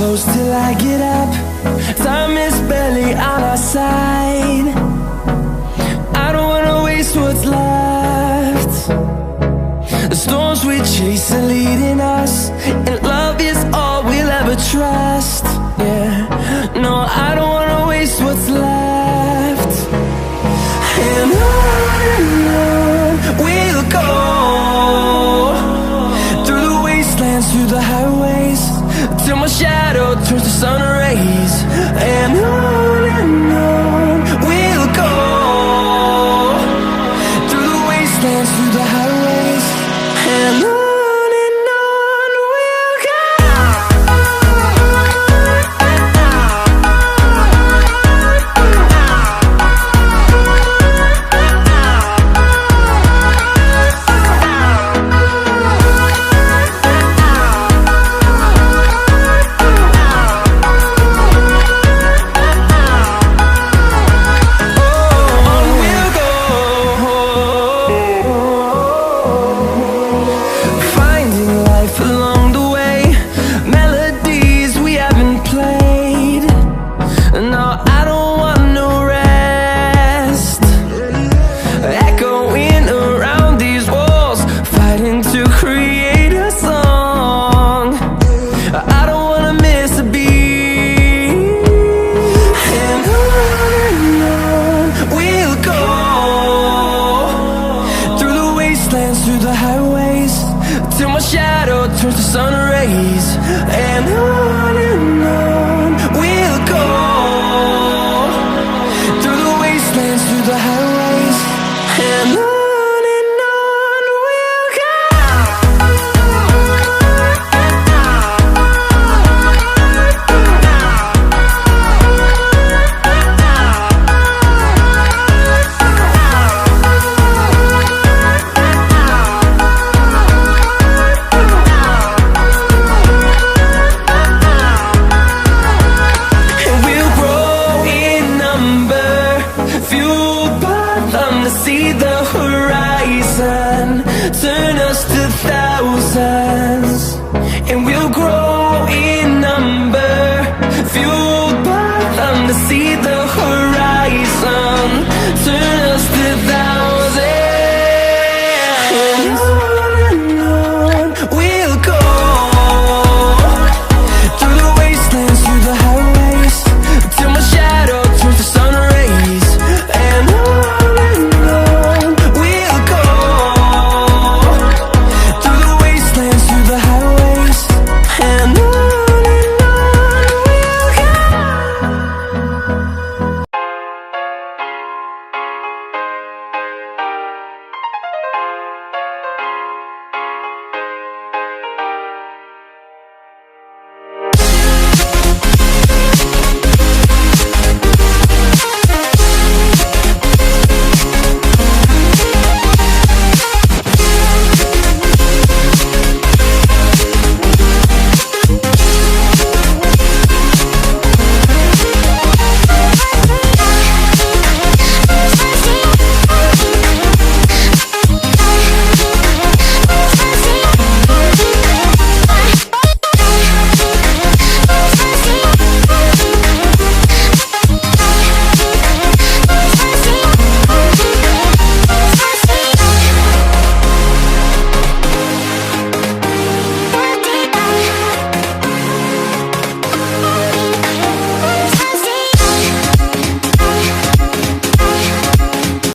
close till I get up. Time is barely on our side. I don't wanna waste what's left. The storms we chase are leading us, and love is all we'll ever trust. Yeah, no, I don't wanna waste what's left. And on we'll go, through the wastelands, through the highways, till my shadow turns to sun rays. And on we'll go, through the wastelands, through the highways, and on we'll go. Through the highways, till my shadow turns to sun rays. And on we'll go, through the wastelands, through the highways, and on we'll go. See the horizon turn us to thousands, and we'll grow in number, fueled by them to see the